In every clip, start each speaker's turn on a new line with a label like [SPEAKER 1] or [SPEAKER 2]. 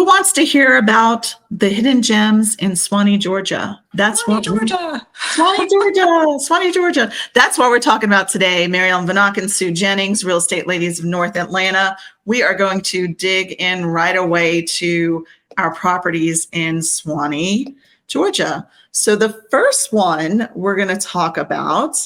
[SPEAKER 1] Who wants to hear about the hidden gems in Swanee, Georgia?
[SPEAKER 2] Swanee, Georgia.
[SPEAKER 1] Swanee, Georgia. Swanee, Georgia. That's what we're talking about today. Mary Ellen Vanock and Sue Jennings, real estate ladies of North Atlanta. We are going to dig in right away to our properties in Swanee, Georgia. So the first one we're going to talk about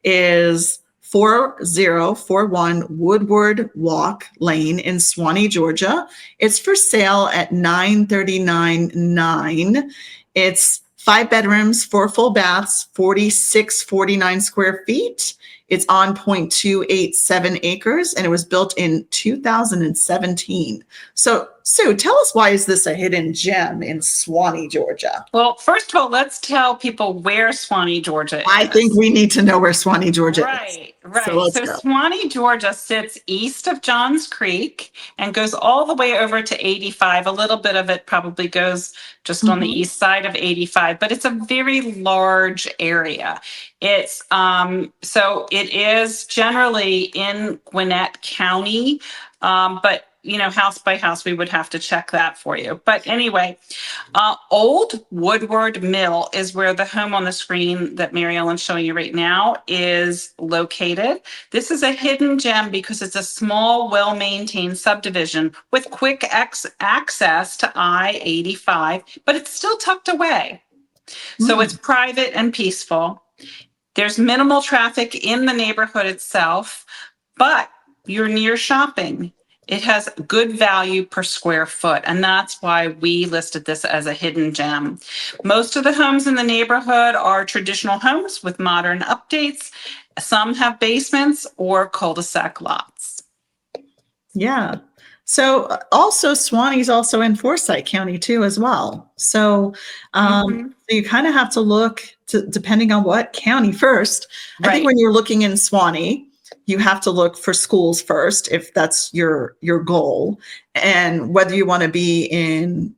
[SPEAKER 1] is 4041 Woodward Walk Lane in Suwanee, Georgia. It's for sale at $939,900. It's 5 bedrooms, 4 full baths, 4649 square feet. It's on 0.287 acres, and it was built in 2017. So, Sue, tell us, why is this a hidden gem in Suwanee, Georgia?
[SPEAKER 2] Well, first of all, let's tell people where Suwanee, Georgia is.
[SPEAKER 1] I think we need to know where Suwanee, Georgia is.
[SPEAKER 2] Right. So
[SPEAKER 1] Suwanee,
[SPEAKER 2] Georgia sits east of Johns Creek and goes all the way over to 85. A little bit of it probably goes just on the east side of 85, but it's a very large area. It's so it is generally in Gwinnett County, but house by house, we would have to check that for you. But anyway, Old Woodward Mill is where the home on the screen that Mary Ellen's showing you right now is located. This is a hidden gem because it's a small, well-maintained subdivision with quick access to I-85, but it's still tucked away. So it's private and peaceful. There's minimal traffic in the neighborhood itself, but you're near shopping. It has good value per square foot, and that's why we listed this as a hidden gem. Most of the homes in the neighborhood are traditional homes with modern updates. Some have basements or cul-de-sac lots.
[SPEAKER 1] Yeah. So also Swanee's also in Forsyth County too as well. So, so you kind of have to look depending on what county first. I think when you're looking in Swanee, you have to look for schools first if that's your goal. And whether you want to be in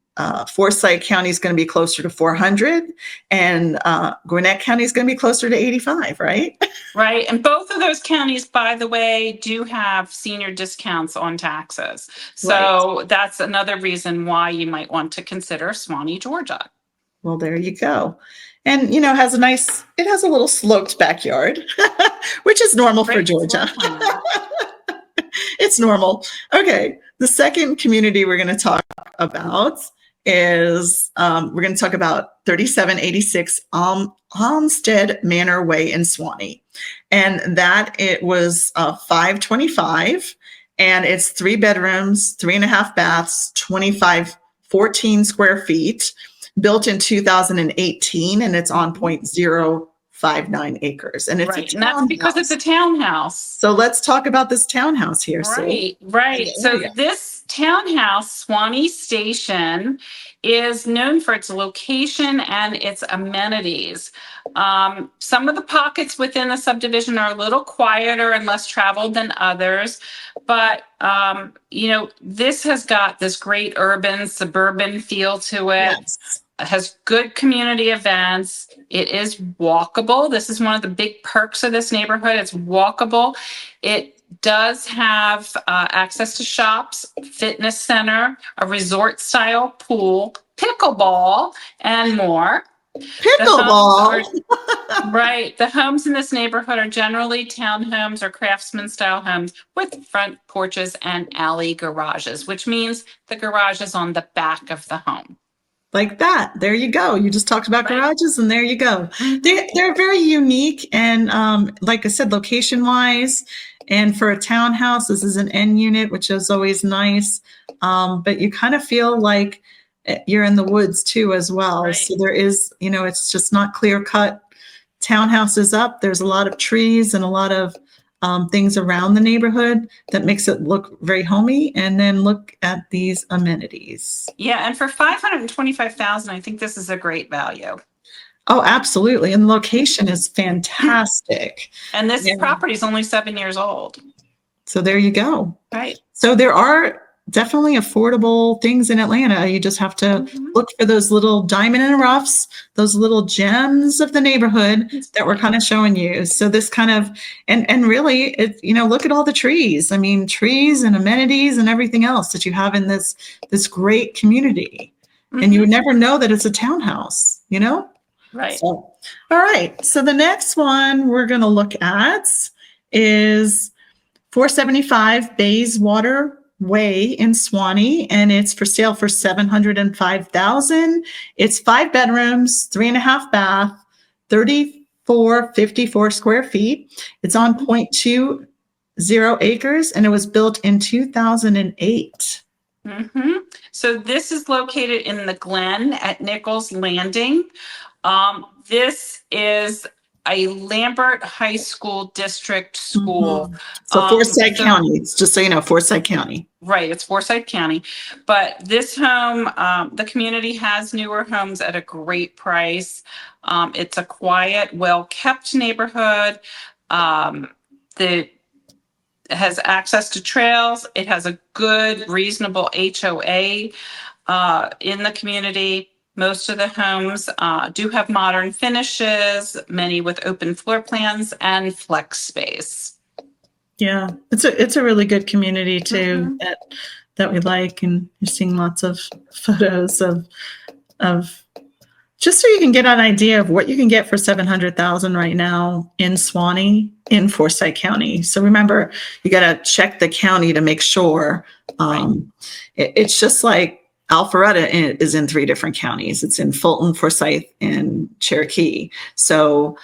[SPEAKER 1] Forsyth County is going to be closer to 400, and Gwinnett County is going to be closer to 85, right?
[SPEAKER 2] Right. And both of those counties, by the way, do have senior discounts on taxes. So that's another reason why you might want to consider Swanee, Georgia.
[SPEAKER 1] Well, there you go. And, it has a little sloped backyard, which is normal for Georgia. It's normal. Okay. The second community we're going to talk about is, we're going to talk about 3786 Homestead Manor Way in Swanee. And that it was 525, and it's 3 bedrooms, 3.5 baths, 14 square feet. Built in 2018, and it's on 0.059 acres. And it's
[SPEAKER 2] and that's because it's a townhouse.
[SPEAKER 1] So let's talk about this townhouse here.
[SPEAKER 2] Right. So this townhouse, Swanee Station, is known for its location and its amenities. Some of the pockets within the subdivision are a little quieter and less traveled than others, but this has got this great urban, suburban feel to it. Yes. It has good community events. It is walkable. This is one of the big perks of this neighborhood. It's walkable. It does have access to shops, fitness center, a resort style pool, pickleball, and more.
[SPEAKER 1] Pickleball.
[SPEAKER 2] The homes in this neighborhood are generally townhomes or craftsman style homes with front porches and alley garages, which means the garage is on the back of the home.
[SPEAKER 1] Like that. There you go. You just talked about garages, and there you go. They're very unique, and like I said, location wise, and for a townhouse, this is an end unit, which is always nice. But you kind of feel like you're in the woods too as well. So there is, it's just not clear cut. Townhouse is up. There's a lot of trees and a lot of things around the neighborhood that makes it look very homey. And then look at these amenities.
[SPEAKER 2] Yeah, and for $525,000, I think this is a great value.
[SPEAKER 1] Oh, absolutely. And the location is fantastic.
[SPEAKER 2] And this property is only 7 years old.
[SPEAKER 1] So there you go.
[SPEAKER 2] Right.
[SPEAKER 1] So there are definitely affordable things in Atlanta. You just have to look for those little diamond in the roughs, those little gems of the neighborhood that we're kind of showing you. So this kind of, and really, look at all the trees. I mean, trees and amenities and everything else that you have in this great community. And you would never know that it's a townhouse,
[SPEAKER 2] Right.
[SPEAKER 1] So, all right. So the next one we're going to look at is 475 Bayswater Way in Swanee, and it's for sale for $705,000. It's 5 bedrooms, 3.5 bath, 3,454 square feet. It's on 0.20 acres, and it was built in 2008.
[SPEAKER 2] So this is located in the Glen at Nichols Landing. This is a Lambert High School District school.
[SPEAKER 1] So Forsyth County, just so you know, Forsyth County.
[SPEAKER 2] Right, it's Forsyth County. But this home, the community has newer homes at a great price. It's a quiet, well-kept neighborhood. It has access to trails. It has a good, reasonable HOA in the community. Most of the homes do have modern finishes, many with open floor plans and flex space.
[SPEAKER 1] Yeah, it's a really good community too that we like, and you're seeing lots of photos of just so you can get an idea of what you can get for $700,000 right now in Swanee, in Forsyth County. So remember, you got to check the county to make sure. It's just like Alpharetta is in 3 different counties. It's in Fulton, Forsyth, and Cherokee. So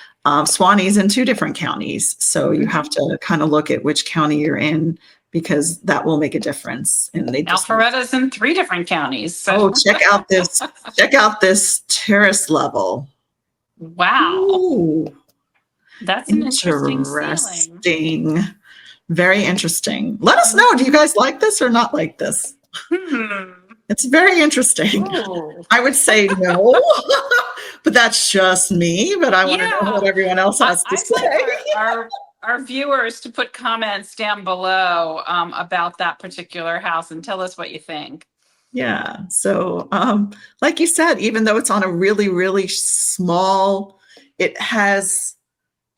[SPEAKER 1] Swanee's in 2 different counties. So you have to kind of look at which county you're in, because that will make a difference. And
[SPEAKER 2] Alpharetta's in 3 different counties. So.
[SPEAKER 1] Check out this terrace level.
[SPEAKER 2] Wow.
[SPEAKER 1] Ooh,
[SPEAKER 2] that's an interesting ceiling.
[SPEAKER 1] Very interesting. Let us know. Do you guys like this or not like this? It's very interesting.
[SPEAKER 2] Ooh.
[SPEAKER 1] I would say no, but that's just me. But I want to know what everyone else has to say.
[SPEAKER 2] Our viewers to put comments down below about that particular house and tell us what you think.
[SPEAKER 1] Yeah. So, like you said, even though it's on a really, really small, it has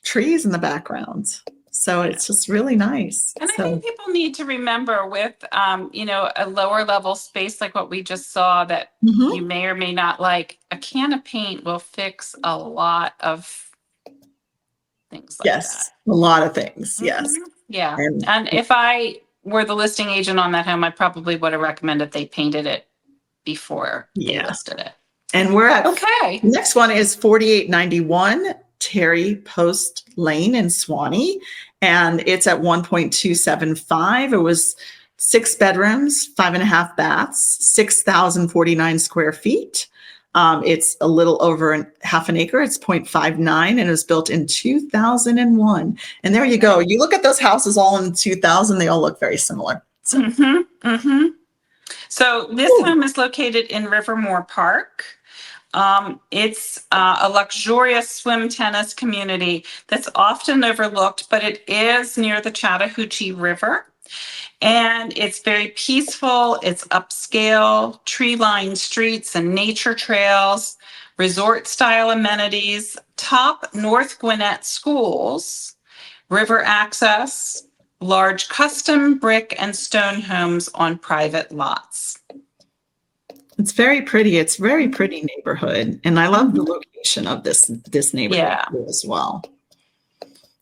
[SPEAKER 1] trees in the background. So it's just really nice.
[SPEAKER 2] And I think people need to remember with, a lower level space like what we just saw that you may or may not like, a can of paint will fix a lot of things like that.
[SPEAKER 1] A lot of things. Yes.
[SPEAKER 2] Yeah. And if I were the listing agent on that home, I probably would have recommended they painted it before they listed it.
[SPEAKER 1] And we're at
[SPEAKER 2] the
[SPEAKER 1] next one is 4891 Terry Post Lane in Swanee, and it's at 1.275. It was 6 bedrooms, 5.5 baths, 6,049 square feet. It's a little over half an acre. It's 0.59, and it was built in 2001. And there you go. You look at those houses all in 2000, they all look very similar. So,
[SPEAKER 2] So this home is located in Rivermoor Park. It's a luxurious swim tennis community that's often overlooked, but it is near the Chattahoochee River. And it's very peaceful. It's upscale, tree-lined streets and nature trails, resort-style amenities, top North Gwinnett schools, river access, large custom brick and stone homes on private lots.
[SPEAKER 1] It's very pretty. It's a very pretty neighborhood. And I love the location of this neighborhood as well.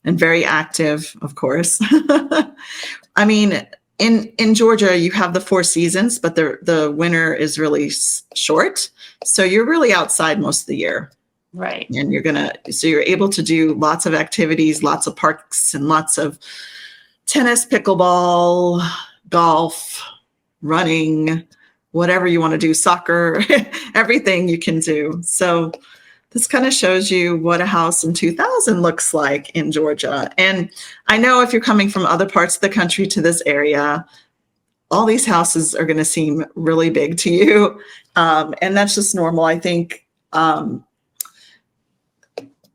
[SPEAKER 1] And very active, of course. I mean, in Georgia, you have the 4 seasons, but the winter is really short. So you're really outside most of the year.
[SPEAKER 2] Right.
[SPEAKER 1] And you're able to do lots of activities, lots of parks, and lots of tennis, pickleball, golf, running, whatever you want to do, soccer, everything you can do. So this kind of shows you what a house in 2000 looks like in Georgia. And I know if you're coming from other parts of the country to this area, all these houses are going to seem really big to you. And that's just normal. I think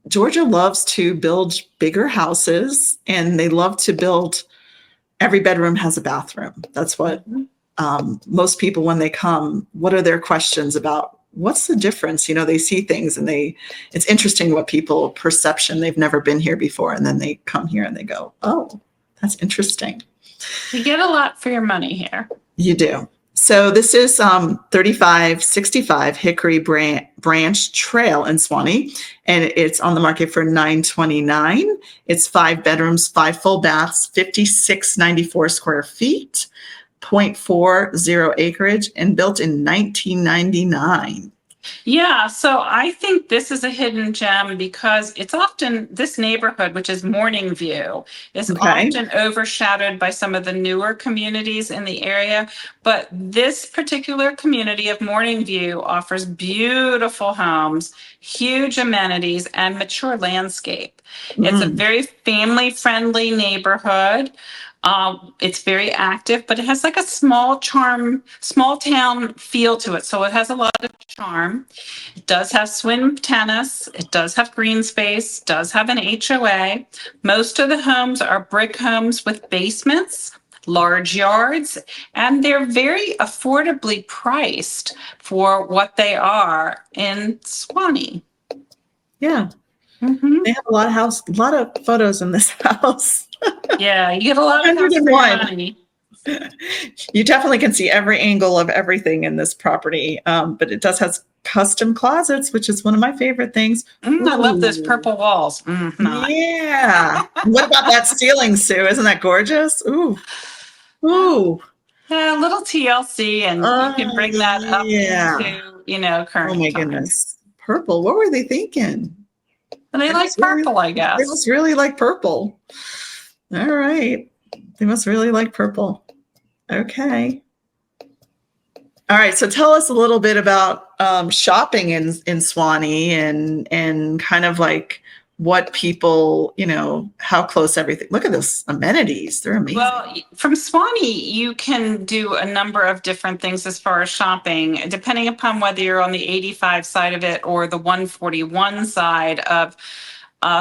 [SPEAKER 1] Georgia loves to build bigger houses, and they love to build, every bedroom has a bathroom. That's what most people, when they come, what are their questions about what's the difference? They see things and it's interesting what people perception. They've never been here before. And then they come here and they go, oh, that's interesting.
[SPEAKER 2] You get a lot for your money here.
[SPEAKER 1] You do. So this is 3565 Hickory Branch Trail in Swanee, and it's on the market for $929. It's 5 bedrooms, 5 full baths, 5694 square feet, 0.40 acreage, and built in 1999.
[SPEAKER 2] Yeah, so I think this is a hidden gem because it's often this neighborhood, which is Morningview, is often overshadowed by some of the newer communities in the area. But this particular community of Morningview offers beautiful homes, huge amenities, and mature landscape. It's a very family-friendly neighborhood. It's very active, but it has like a small town feel to it. So it has a lot of charm. It does have swim tennis. It does have green space, does have an HOA. Most of the homes are brick homes with basements, large yards, and they're very affordably priced for what they are in Swanee.
[SPEAKER 1] Yeah. They have a lot of photos in this house.
[SPEAKER 2] Yeah, you get a lot of house for your money.
[SPEAKER 1] You definitely can see every angle of everything in this property, but it does have custom closets, which is one of my favorite things.
[SPEAKER 2] I love those purple walls.
[SPEAKER 1] Yeah. What about that ceiling, Sue? Isn't that gorgeous? Ooh.
[SPEAKER 2] Yeah, a little TLC, and you can bring that up into, current
[SPEAKER 1] Oh my
[SPEAKER 2] times.
[SPEAKER 1] goodness. Purple. What were they thinking?
[SPEAKER 2] And they like purple, I guess.
[SPEAKER 1] They must really like purple. All right. They must really like purple. Okay. All right. So tell us a little bit about shopping in Swanee and kind of like what people, how close everything. Look at those amenities. They're amazing.
[SPEAKER 2] Well, from Swanee, you can do a number of different things as far as shopping, depending upon whether you're on the 85 side of it or the 141 side of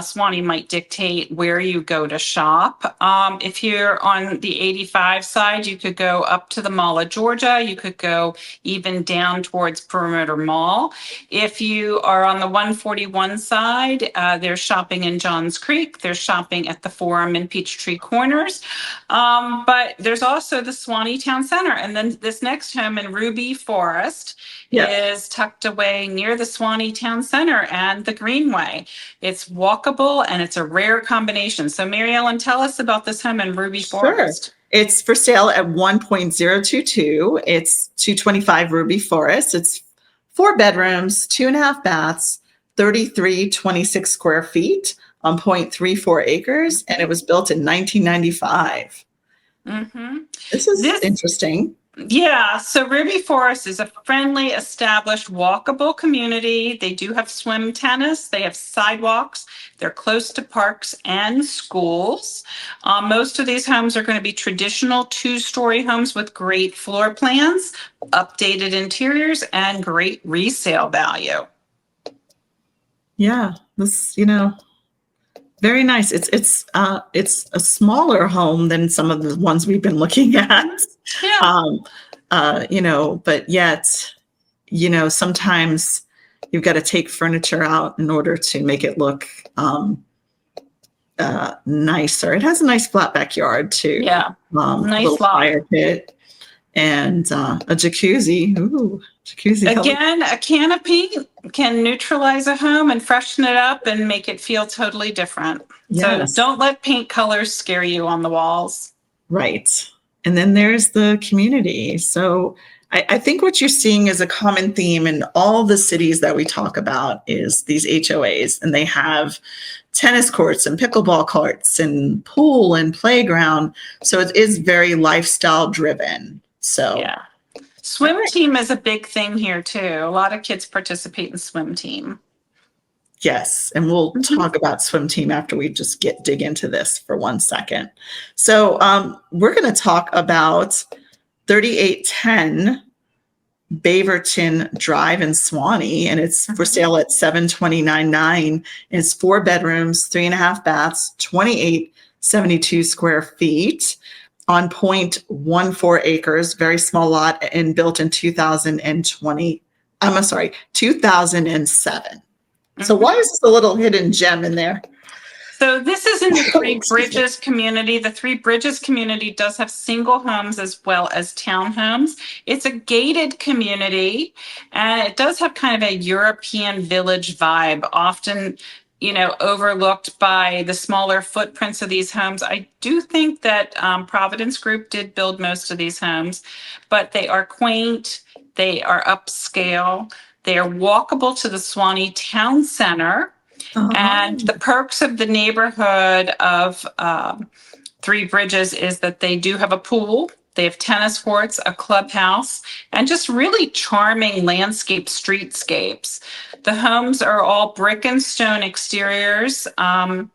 [SPEAKER 2] Swanee might dictate where you go to shop. If you're on the 85 side, you could go up to the Mall of Georgia. You could go even down towards Perimeter Mall. If you are on the 141 side, there's shopping in Johns Creek. There's shopping at the Forum and Peachtree Corners. But there's also the Swanee Town Center. And then this next home in Ruby Forest is tucked away near the Swanee Town Center and the Greenway. It's walkable and it's a rare combination. So Mary Ellen, tell us about this home in Ruby Forest.
[SPEAKER 1] It's for sale at 1.022. It's 225 Ruby Forest. It's 4 bedrooms, 2.5 baths, 3326 square feet on 0.34 acres. And it was built in 1995. This is interesting.
[SPEAKER 2] Yeah, so Ruby Forest is a friendly, established, walkable community. They do have swim tennis. They have sidewalks. They're close to parks and schools. Most of these homes are going to be traditional 2-story homes with great floor plans, updated interiors, and great resale value. Yeah,
[SPEAKER 1] this, very nice. It's a smaller home than some of the ones we've been looking at. But yet, sometimes you've got to take furniture out in order to make it look nicer. It has a nice flat backyard too.
[SPEAKER 2] Yeah,
[SPEAKER 1] nice little fire pit and a jacuzzi. Ooh, jacuzzi.
[SPEAKER 2] Again, a canopy can neutralize a home and freshen it up and make it feel totally different.
[SPEAKER 1] Yes.
[SPEAKER 2] So don't let paint colors scare you on the walls.
[SPEAKER 1] Right. And then there's the community. So I think what you're seeing is a common theme in all the cities that we talk about is these HOAs, and they have tennis courts and pickleball courts and pool and playground. So it is very lifestyle driven. So
[SPEAKER 2] yeah. Swim team is a big thing here too. A lot of kids participate in swim team.
[SPEAKER 1] Yes, and we'll talk about swim team after we just dig into this for 1 second. So we're going to talk about 3810 Baberton Drive in Swanee, and it's for sale at $729,900. It's 4 bedrooms, 3.5 baths, 2872 square feet. on 0.14 acres, very small lot, and built in 2007. So why is this a little hidden gem in there?
[SPEAKER 2] So this is in the Three
[SPEAKER 1] Excuse me.
[SPEAKER 2] Bridges community. The Three Bridges community does have single homes as well as townhomes. It's a gated community, and it does have kind of a European village vibe, often, overlooked by the smaller footprints of these homes. I do think that Providence Group did build most of these homes, but they are quaint, they are upscale, they are walkable to the Swanee Town Center. And the perks of the neighborhood of Three Bridges is that they do have a pool, they have tennis courts, a clubhouse, and just really charming landscape streetscapes. The homes are all brick and stone exteriors, and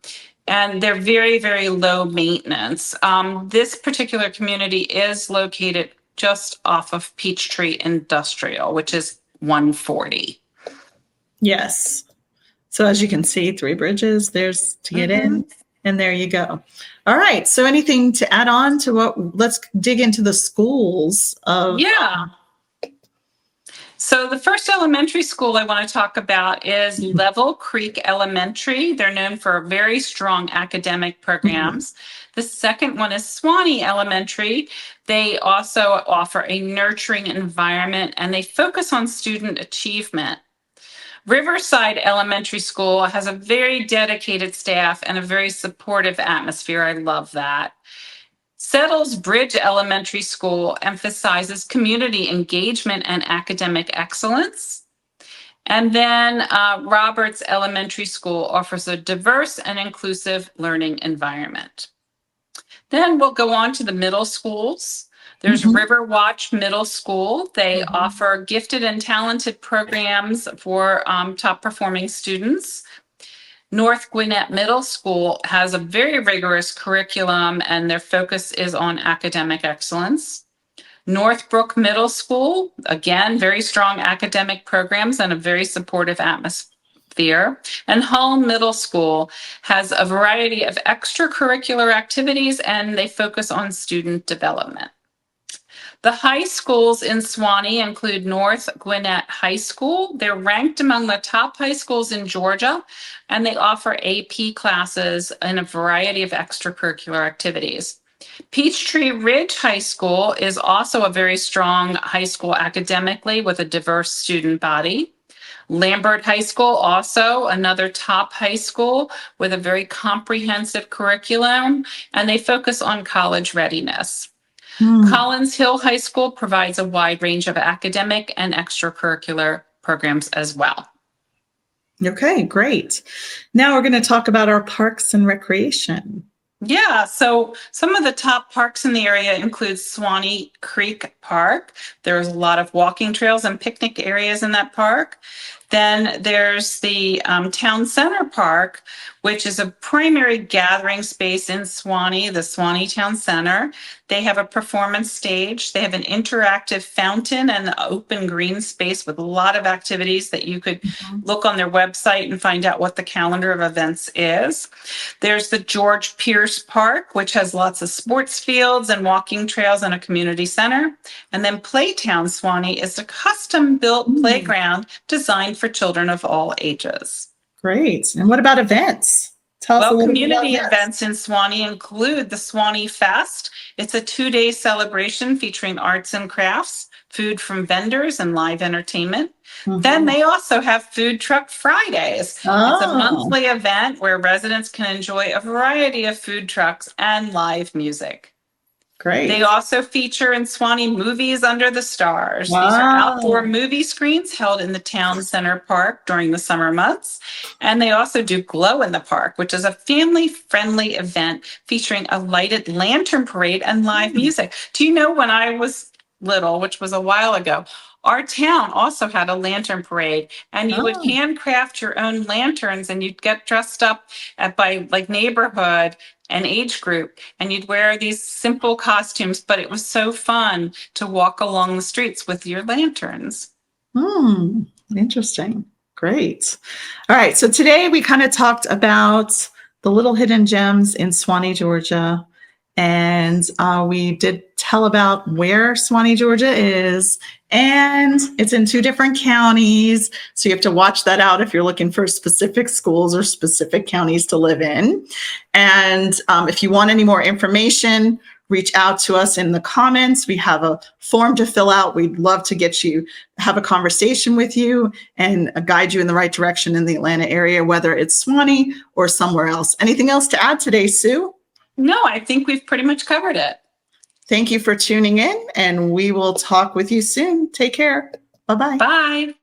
[SPEAKER 2] they're very, very low maintenance. This particular community is located just off of Peachtree Industrial, which is 140.
[SPEAKER 1] Yes. So as you can see, Three Bridges, there's to get in, and there you go. All right. So anything to add on to let's dig into the schools of.
[SPEAKER 2] Yeah. So the first elementary school I want to talk about is Level Creek Elementary. They're known for very strong academic programs. The second one is Suwanee Elementary. They also offer a nurturing environment, and they focus on student achievement. Riverside Elementary School has a very dedicated staff and a very supportive atmosphere. I love that. Settles Bridge Elementary School emphasizes community engagement and academic excellence. And then Roberts Elementary School offers a diverse and inclusive learning environment. Then we'll go on to the middle schools. There's Riverwatch Middle School. They offer gifted and talented programs for top performing students. North Gwinnett Middle School has a very rigorous curriculum, and their focus is on academic excellence. Northbrook Middle School, again, very strong academic programs and a very supportive atmosphere. And Hull Middle School has a variety of extracurricular activities, and they focus on student development. The high schools in Suwanee include North Gwinnett High School. They're ranked among the top high schools in Georgia, and they offer AP classes and a variety of extracurricular activities. Peachtree Ridge High School is also a very strong high school academically with a diverse student body. Lambert High School, also another top high school with a very comprehensive curriculum, and they focus on college readiness. Collins Hill High School provides a wide range of academic and extracurricular programs as well.
[SPEAKER 1] Okay, great. Now we're going to talk about our parks and recreation.
[SPEAKER 2] Yeah, so some of the top parks in the area include Swanee Creek Park. There's a lot of walking trails and picnic areas in that park. Then there's the Town Center Park, which is a primary gathering space in Suwanee, the Swanee Town Center. They have a performance stage. They have an interactive fountain and open green space with a lot of activities that you could look on their website and find out what the calendar of events is. There's the George Pierce Park, which has lots of sports fields and walking trails and a community center. And then Playtown Suwanee is a custom-built playground designed for children of all ages.
[SPEAKER 1] Great. And what about events? Tell us a little bit about
[SPEAKER 2] community events in Suwanee include the Swanee Fest. It's a 2-day celebration featuring arts and crafts, food from vendors, and live entertainment. Then they also have Food Truck Fridays. It's a monthly event where residents can enjoy a variety of food trucks and live music.
[SPEAKER 1] Great.
[SPEAKER 2] They also feature in Suwanee Movies Under the Stars. These are outdoor movie screens held in the Town Center Park during the summer months. And they also do Glow in the Park, which is a family-friendly event featuring a lighted lantern parade and live music. Do you know, when I was little, which was a while ago, our town also had a lantern parade, and you would handcraft your own lanterns, and you'd get dressed up by like neighborhood and age group, and you'd wear these simple costumes, but it was so fun to walk along the streets with your lanterns.
[SPEAKER 1] Interesting. Great. All right. So today we kind of talked about the little hidden gems in Suwanee, Georgia, And we did tell about where Suwanee, Georgia is. And it's in 2 different counties. So you have to watch that out if you're looking for specific schools or specific counties to live in. And if you want any more information, reach out to us in the comments. We have a form to fill out. We'd love to have a conversation with you and guide you in the right direction in the Atlanta area, whether it's Swanee or somewhere else. Anything else to add today, Sue?
[SPEAKER 2] No, I think we've pretty much covered it.
[SPEAKER 1] Thank you for tuning in, and we will talk with you soon. Take care. Bye-bye.
[SPEAKER 2] Bye.